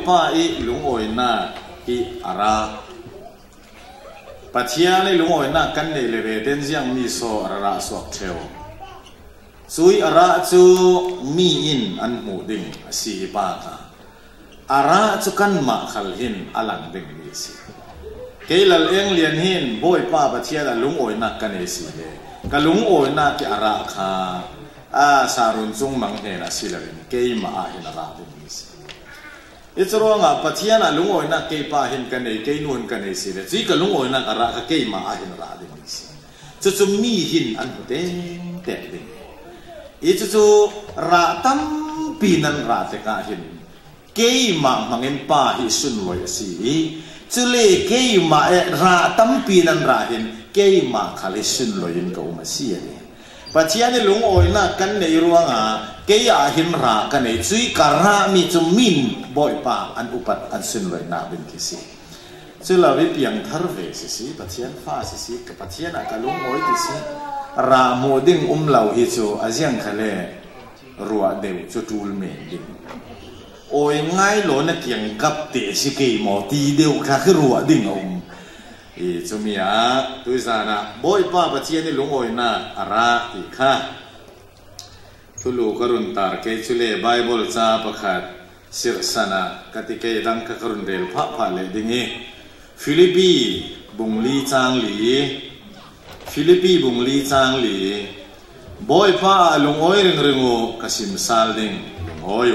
pa i lung oi na i ara pathia le lung oi na kan nei le ve ten jiang mi so ara sok theu sui ara chu mi in an mu ding si pa ka ara chu kan ma khal hin alang ding mi si keilal eng lian hin boy pa pathia la lung oi na kan nei si le ka lung oi na ki ara kha a sarun chung mang he na silarin ke ma a hin ara ding mi si itro nga pathia na lung oi na ke pa hin kan nei ke nun kan nei si le chi ka lung oi na ara ka ke ma a hin ara ding mi si chu chu mi hin an te te ding itu tu ratam pinan rate ka hin ke ma mangin pa hi sun loi si chu le ke ma ratam pinan ra hin ke ma khale sun loi in ko ma si ani pathia ni lung oi na kan nei ruanga ke ya hin ra kan nei chui kara mi chu min boy pa an upat an sun loi na bin ki si chu la vi piang thar ve si pathian fa si ka pathian a ka lung oi ti si ra mo ding lau hi chu aziang khale ruwa deu chu tul me ding oi ngai lo na kiang kap te si ke mo ti deu kha khru ruwa ding e chu mi a tu sa na boy pa pathian ni lung oi na ara ti kha chu lu karun tar ke chu le bible cha pakhat sir sana katike dang ka karun del pha pha le ding e philippi bungli chang li Philippi bung li chang li boy pa lung oi ring ringu kasim sal ding lung oi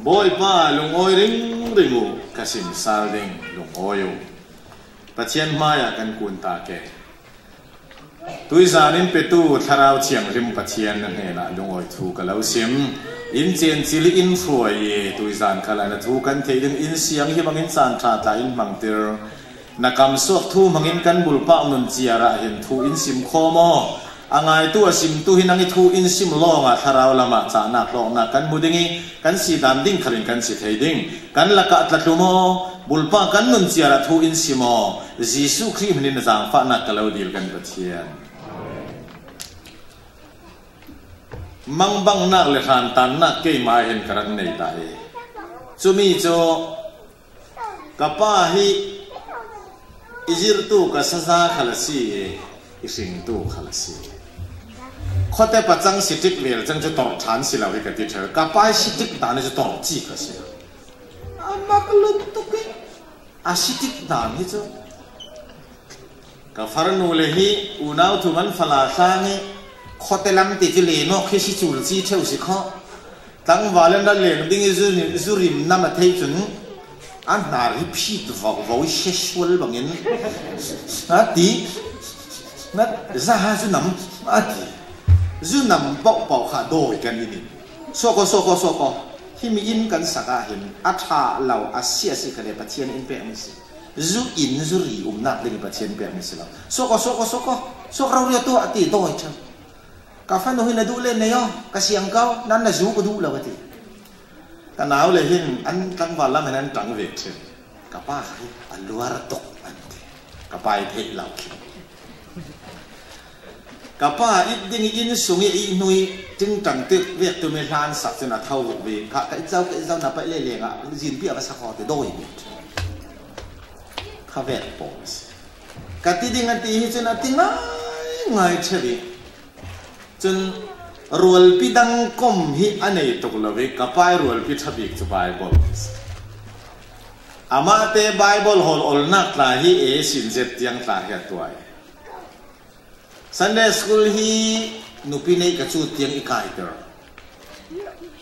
boy pa lung oi ring ringu kasim sal ding lung oi pathian maya kan kun ta ke tui zanin petu tharau chiang rim pathian na he na lung oi thu ka lo sim in chen chili in fuai ye tui zan khala na thu kan thei ding in siang hi mangin chan tha ta in mangtir nakam sok thu mangin kan bulpa nun chiara hin thu in sim khomo angai tu asim tu hinangi thu in sim longa tharau lama cha na klong na kan mudingi kan si dan ding kharin kan si theiding kan laka tlatlumo bulpa kan nun chiara thu in simo jisu khri hnin jang fa na kalau dil kan pathian mangbang nak le khan tan na ke mai hen karan nei ta e chumi cho kapa hi izir tu ka saza khalasi ising tu khalasi khote pachang sitik vel chang chu tor than sila wi ka ti thar ka pai sitik dan chu tor chi ka si amaklun tu ke asitik dan hi chu ka farnu le hi unau thu man phala sangi khote lam ti chu le no khe si chul chi theu si kho tang walan da le ding zu rim na ma thei chun an na ri phi tu vo sexual bangin ati na za ha zu nam ati zu nam pau pau kha do kan ni soko hi mi in kan saka hin atha law asia si kale pathian in pe mi si zu in zu ri na le pathian pe mi si law soko raw ria tu ati do chan ka fa no hin du le ne yo ka siang kau nan na zu ko du law ati ta nào le hin an tang wa lam an tang ve che ka pa an luar tok an ka pai the lau ka pa it ding in sungi i nui ting tang te ve tu me han sak chena thau ve ka kai zau na pa le le nga jin pi ka sa kho te doi ka ve po ka ti ding an ti hi chena ti ngai che vi chun rual pi dang kom hi anei tok love kapai rual pi thabik chu bible ama te bible hol ol nak la hi e sin jet tiang tla ya tuai sunday school hi nupi nei ka chu tiang ikai ter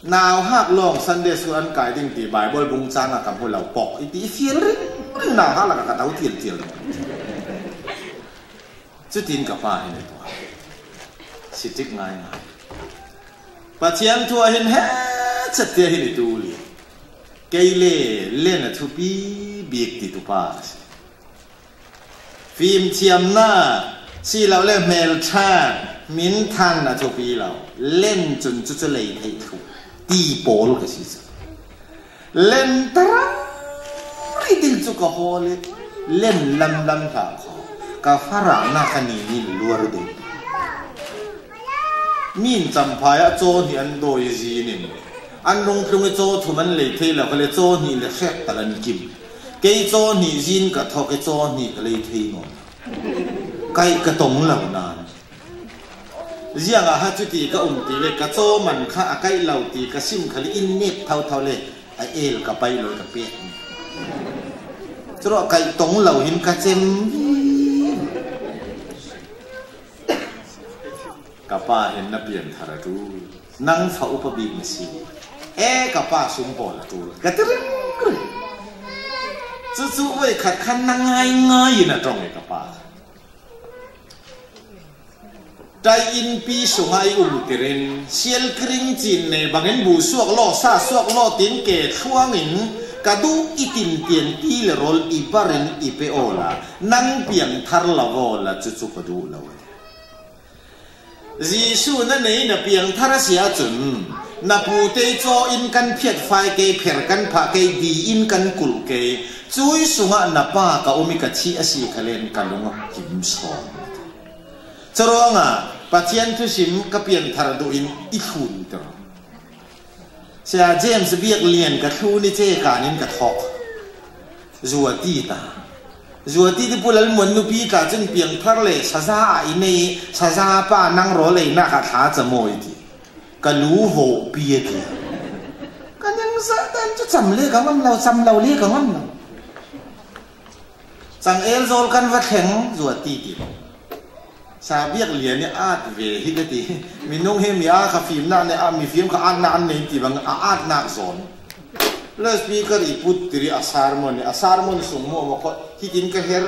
now hak long sunday school an kai ding ti bible bung changa kam ho lau pok i ti fiel ring na ha la ka tau tiel chu tin ka pa hi ne to sitik ngai pathian thua hin he chat te hin tu li keile len a thu pi biek ti tu pa phim chiam na si lao le mel tha min than na thu pi lao len chun chu chu lei thei thu ti pol ka si len tara ri dil chu ka hole len lam tha ka fara na khani ni luar de min cham phaya cho ni an doi ji nin an rong tlung e cho thu man le thei la ka le cho ni le khek talan kim ke cho ni jin ka thok e cho ni ka le thei ngon kai ka tong lau nan riang a ha chu ti ka ti le ka cho man kha a kai lau ti ka sim khali in net thau thau le a el ka pai lo ka pe cho kai tong lau hin ka chem ka pa hen na pian thara tu nang fa upa bi ma si ka pa sum po la tu ka trin chu chu wei khat khan na ngai ngai na tong ka pa trai in pi sungai tirin sial kring chin ne bangin bu suak lo sa suak lo tin ke thuangin kadu itin tian ti le rol iparin ipeola nang piang thar la vola chu chu kadu la Giêsu na nei na piang thar sia chun na pu te cho in kan phiat phai ke pher kan pha ke di in kan kul ke chui sunga na pa ka omi ka chi asi khalen kalunga kim son charonga pathian thu sim ka pian thar do in I khun to sia James biak lian ka thu ni che kanin ka thok zuati ta zuati ti pulal mon nu pi ta chen piang thar le saza I nei saza pa nang ro le na ka tha cha moi ti ka lu ho pi ti ka nyang sa tan chu cham le ka ngam lau cham lau le ka ngam sang el zol kan va theng zuati ti sa biak lian ni at ve hi ka ti minung he mi a kha phim na ne a mi phim kha an na an nei ti bang a at na zon le speaker I put tiri asarmon sumo mo ko hitin ka her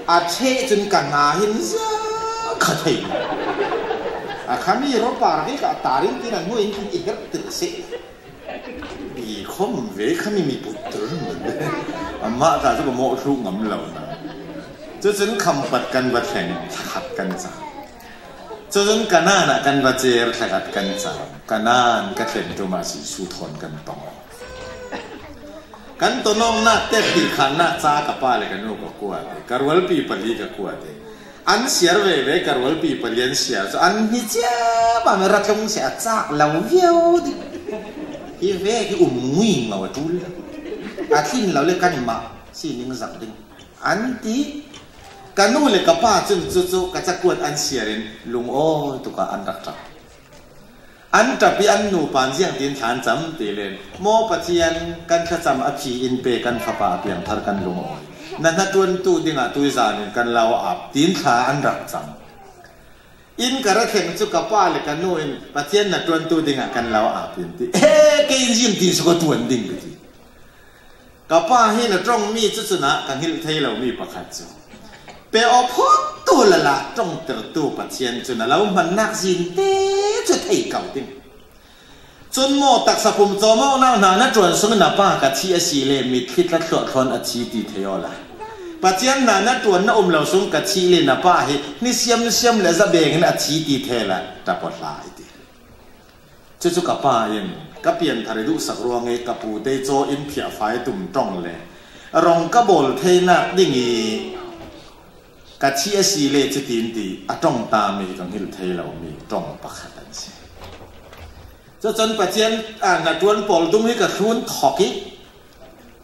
a che chun ka na hin za ka thei a khami ro par ge ka tarin tin an mo in tin I her tin se bi khom ve khami mi putr amma ta ju mo thu ngam lo na chu chun kham pat kan ba theng khat kan cha cho nên cả na kan ba cher thakat kan cha kanan ka thlem tu ma si su thon kan tong kan to nom na te ti khan na cha ka pa le kan no ko kwa te karwal pi pali ka kwa te an siar ve karwal pi palian siar so an hi cha ba me ra tlong sia cha lau vieu di hi ve ki ngui ma wa tu a thin lau le kan ma si ning zak ding an ti kanu le kapa chun chu ka chakuat an siarin lung o tu ka an rak an tapi an nu pan jiang tin than cham te len mo pathian kan kha cham a phi in pe kan khapa piang thar kan lung o na na tun tu dinga tu zan kan law ap tin tha an rak cham in kara theng chu kapa le kanu in pathian na tun tu dinga kan law ap tin ti ke in jim ti so ko tuan ding ti kapa hi na trong mi chu chu na kan hil thei lo mi pakhat chu pe o phot tu la la trong ter tu pathian chu na lo man nak jin te chu thei kau tin chun mo tak sa pum zo mo na chuan sung na pa ka chi a si le mi thit la thlo thon a chi ti theola pathian na chuan na lo sung ka chi le na pa hi ni siam le za beng na chi ti thela ta pot lai ti chu ka pa yin ka pian thare du sak ruang e ka pu te cho in phia phai tum tong le rong ka bol theina dingi ka chi a si le chu tin ti a tong ta mi kang hil thei lo mi tong pakhat an si cho chân pathian na tuan pol tum hi ka thun thoki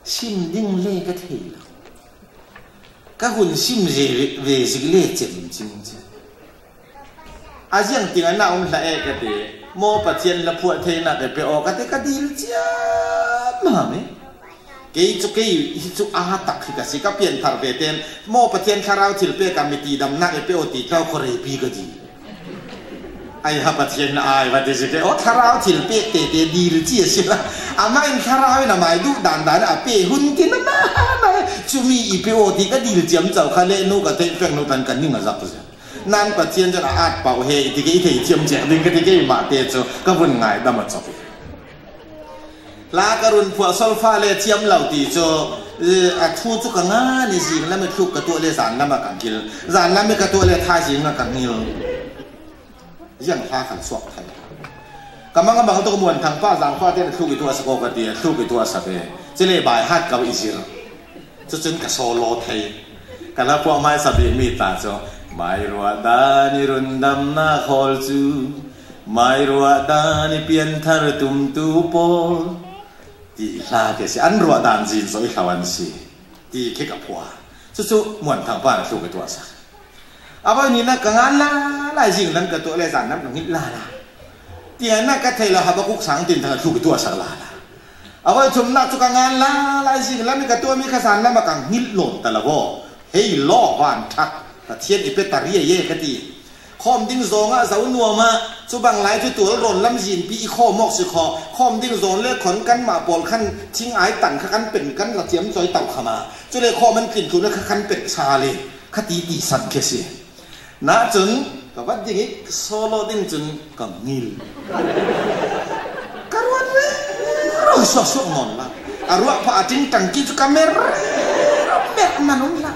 sim ding le ka thei lo ka hun sim ve zig le chem chim a jiang ting ana la e ka te mo pathian la phu thei na ke pe o ka te ka dil chia ma me cái chu a tak khi ka si ka pian thar ve ten mo pathian kharau thil pe ka mi ti dam na e pe o ti tau ko re pi ka ji ai ha pathian ai va de ke o kharau thil pe te dil chi si la ama in kharau na mai du dan a pe hun tin na chu mi I pe o ti ka dil jam chau kha le nu ka te fek nu tan kan ni nga zak pa nan pathian ja at pau he ti ke thei jam je ding ka ti ke ma te chu ka bun ngai da ma chok la karun phua sol pha le chiam lau ti cho a thu chu ka nga ni jing la me thu ka to le zan la ma kan kil zan la me ka to le tha jing ka ngil yang tha khan swak thai kamanga bang to muan thang pa zang pha te thu ki to sa ko ka ti thu ki to sa be che le bai hat ka I sir chu chun ka solo thai ka la pwa mai sa be mi ta cho mai ro da ni run dam na khol chu ไม่รัวดานิเปลี่ยนทารตุมตูโปตีลาเกสิอันรัวดานจีนสอยขวันสีตีเข่กับผัวสู้ๆมวนทางบ้านสู้กับตัวสักเอาไปนี่นะกังานละหลายสิ่งนั้นกับตัวเลยสารน้ำหนักนิดละเตียน่ะก็เทเราหาบุกสังตินทางสู้กับตัวสักละเอาไปชมนักจุกงานละหลายสิ่งแล้วมีกับตัวมีขสานแล้วมากังนิดหล่นแต่ละว่าเฮ้ยล่อวานทักแต่เทียนอีเป็ดตาเรียเย่กตีคอมดิ้งซองอ่ะสาวนัวมาสุบังไหลที่ตัวหล่นลำยินปีอีข้อมอกสิคอคอมดิ้งซองเลือกขนกันมาปอลขั้นทิ้งไอ้ตันขันเป็นกันละเจียมซอยเต่าขมาจุเลยคอมันกลิ่นคือเลือกขันเป็ดชาเลยคดีตีสันเคสีน่าจนกับว่าอย่างนี้โซโล่ดิ้งจนกังงิลการวันเลยเราสวดมนต์ละอารวะพระอาทิตย์ตั้งกิจกรรมเมื่อมันนุ่นละ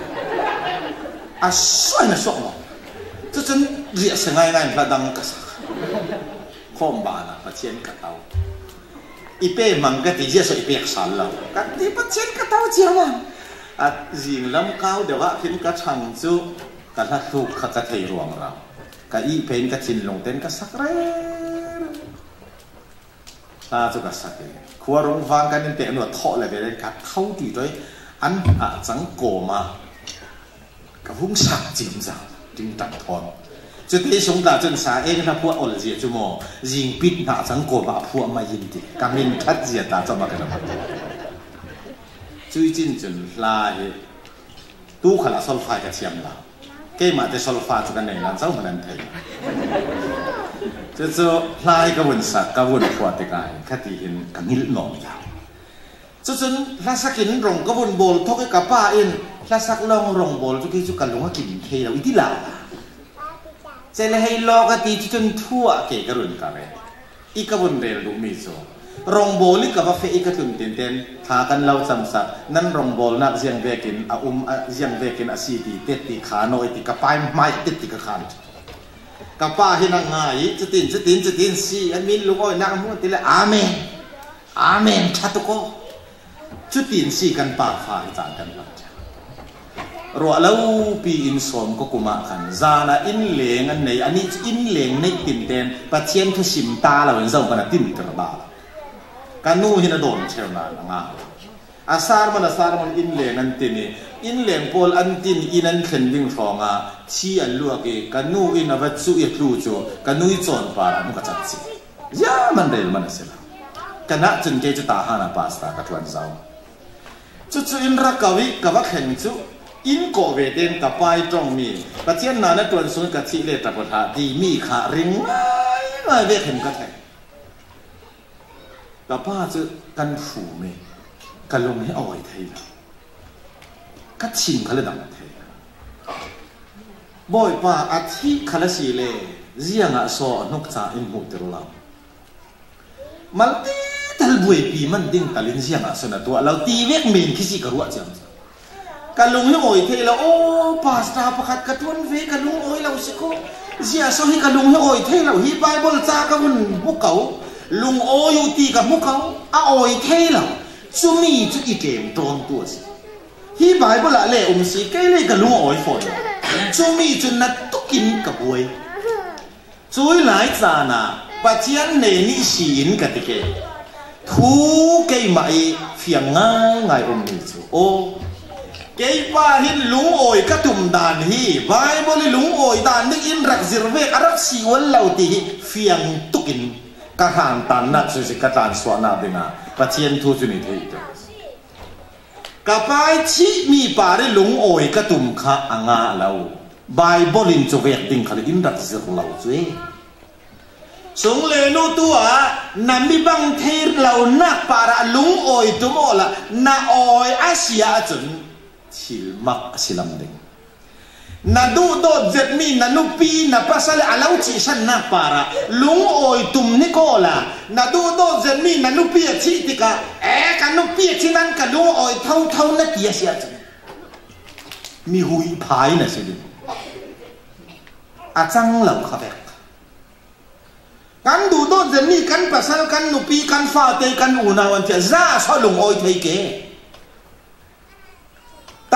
อาสวยนะสวดมนต์จะจนเรียกง่ายๆพระดังกษัตริย์ข้อมบานะพระเชียนกระเตาอีเป้มังกะติเจียสอีเป้กสันเรากันที่พระเชียนกระเตาเจียมันอาจิงลำก้าวเดี๋ยวว่าขึ้นกระชังจูกันละทุกขกระเทยรวงเรากับอีเพนกระชินลงเต้นกระสักเร่ตาจุกระสักเลยขัวรงฟังกันเตะหนวดเทาะอะไรไปเลยกัดเข้าตีด้วยอันอาจังโกมากับหุ้งสักจิมจังจึงตัดทอนจุดที่สงตาจนสาเองถ้าพวกอลเจียจุโมยิงปิดหน้าจังโกมาพวกมายินดีกามินทัดเจียตาจะมากันแล้วจุยจินจนลายตู้ขนาดโซลฟายกับเชียมเราเกี่ยมาแต่โซลฟายจุกันไหนนั่นเจ้ามันนั่นเถอะจะลายกระวนสักกระวนขวดติกายคดีเห็นกังหิลหนองยาวจนลาสักินรองกระวนโบลทกกับป้าเอ็นลาสักลองรองโบลทุกที่จุกันลงว่ากินเทเราอีที่ลาเจเลยให้ลอกตีจนทั่วเกกระวนกันเลยอีกระวนเรลดูมิโซรองโบลิกับว่าเฟอีกระตุนเต้นทากันเราจำสักนั่นรองโบลนักเสียงเวกินเสียงเวกินอาศีดีเตติขาโนอิติกับปลายไม้ติติกับขานกับป้าให้นางง่ายจะตินสิอันมินลูกอ้อยนางมุ่งติละอาเมนอาเมนชัดตุกจุดตินสิกันป้าฟ้าจานกันหลังรัวแล้วปีอินสมก็กุมากันจานะอินเหลงอันไหนอันนี้อินเหลงในตินเต้นปัจเจียนทุสิมตาเราเห็นเจ้ากันตินกระบาการนู่นโดนเช่นนั้นง่ายอาสาร์มันอินเหลงอันตินอินเหลงโพลอันตินอินันเข็นดิ้งฟองชี้อันลวกการนู่นอินวัตถุยักลูจูการนู่นจอนปารามุกจัดสิยามันเร็วมันเสียละกันนักจนเกจตาหานาปาสตากระทวนเจ้าจุดอินรักกวิกับว่าเข็นจุอินโกเวเดนกับไปตรงมีปัจเจียนนาในตัวสุนกับชีเลตปทาดีมีขาริงง่ายเวกเห็นก็แทงกับป้าจะกันฝูเมกันลงให้อ่อยไทยกัดชิงเขาเลยดังไทยบ่อยป้าอาทิตย์เขาละสีเลเจียงอ่ะสอนกจ่าอินหุตรุลามันตีทัลบุยปีมันดิ้งตัลินเจียงอ่ะสนะตัวเราตีเวกเมนคิสิกรัวจังกันลงให้อ่อยไทยเราโอ้ป้าสตาประคัดกระทวนเวกันลงอ่อยเราสิโก้เจียสอนให้กันลงให้อ่อยไทยเราฮีบายบอลจ้ากับมันพวกเขาลุงโออยู่ตีกับพวกเขาอ้อยเทเราจุมีจุอีเกมตรงตัวสิฮีบายบละเล่สิเกเล่กับลุงโอยฝนจุมีจุนัดตุกินกับบุยจุยหลายจานะปัจจัยเนนิสินกับติเกทูเกยมาเฟียงง่ายมีจุโอเกยป้าหินลุงโอยกระตุ่มดานฮีบายบลิลุงโอยดานนึกอินรักซิรเวกรักสิวันเหล่าตีเฟียงตุกินกระหานตันนักสุสิกตันสวนาดินาปัจเจียนทูจุนิเทย์กับไปชีมีป่าได้หลงโอยกระตุ่มข้าอ่างเราไบเบิลินจะเวกดิ้งขลินรักสิเราจุ้ยสงเลนูตัวนั่นมีบางเทร์เรานักป่าหลงโอยตัวโมละน่าโอยอาเซียจนชิลมักชิลำดิ้งนาดูโดดเจ็ดมีนานุปีนาภาษาอาลาวจีฉันนักปาระลุงโอยตุมนิโคลานาดูโดดเจ็ดมีนานุปีชิติกากันนุปีชินันกันลุงโอยเท่านักยาเสียจังมีหุยพายนะสิอาจังเหล่าข้าเบกกันดูโดดเจ็ดมีกันภาษากันนุปีกันฟาเตกันอูนาวันเทียจ้าชอบลุงโอยเทเก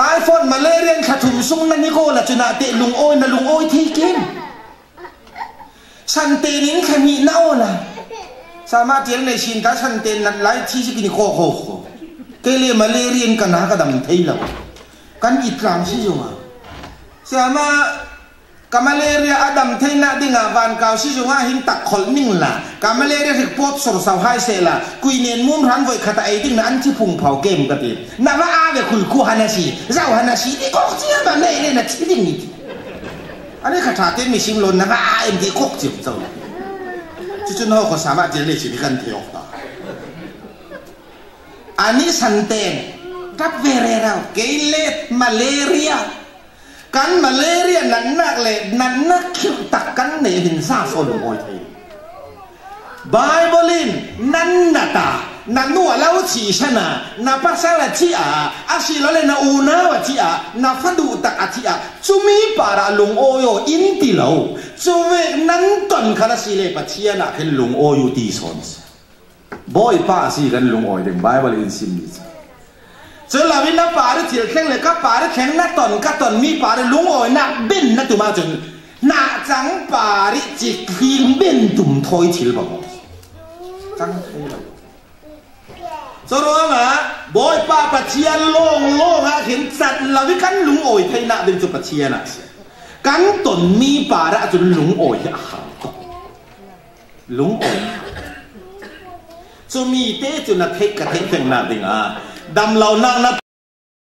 ตายฟอนมาเล่เรียนขัดถุงซุงนั่นนี่ก็ละจุนาเตลุงโอยนะลุงโอยที่กิน ฉันเตนินแค่มีเน่านะสามารถเจริญในชินตาฉันเตนนั้นไล่ที่จะกินโคโค่เกลียมาเลเรียนกันนะก็ดำเที่ยวกันอีกครั้งที่อยู่มาสามารถกามาเลเรียอดัมเทน่าดิ่งอาวันเก่าที่อยู่ว่าหินตักขลนิ่งละกามาเลเรียที่ปวดสดสาวให้เสละกุยเนียนมุมรันไว้ขัดไอ้ดิ่งนั้นที่พุ่งเผาเกมกันดีน่าว่าอาเวคุยคู่ฮันนาชีเจ้าฮันนาชีที่ก็เจียมันเลยเนี่ยนะที่ดิ่งนี่อันนี้ขัดเต้นมีชิมลนนะว่าอาเอ็มที่ก็เจียมเจ้าที่จุนเขาก็สามารถเจริญชีวิตกันเที่ยวต่ออันนี้สันเตนรับเวเรเราเกเลตมาเลเรียกันมาเลเรียนั่นนักเลยนั่นนักคิดตักกันในหินซาโซลุงโอยทีไบเบิลินนั่นนัตานั่นนัวเล่าชีชนะนับภาษาละที่อาศิลเลยนัอูนาวที่นับฟัดูตักที่จุมีปาราลุงโอโยอินติเลวจุเวนั่นตอนข้าศิเลปัจจัยนักเห็นลุงโอโยตีสอนบ่อยป้าสิกันลุงโอยเด็กไบเบิลินซิมมิสเจอลาวินนับปาร์ที่แข่งเลยก็ปาร์แข่งนักตอนก็ตอนมีปาร์ลุงโอยนักบินนักตุมาจนนักจังปาร์จิกหิมบินตุ่มถอยชิลบ่จังสรุปว่าบ่อยป้าปัจเจียโล่งเห็นจัดลาวิกันลุงโอยไทยนักเป็นจุดปัจเจียนะกันตอนมีปาร์จนลุงโอยหางตกลุงโอยจะมีเตจุนักเทกกระเทกแข่งนักดิ่งดำเหล่านั่งนับ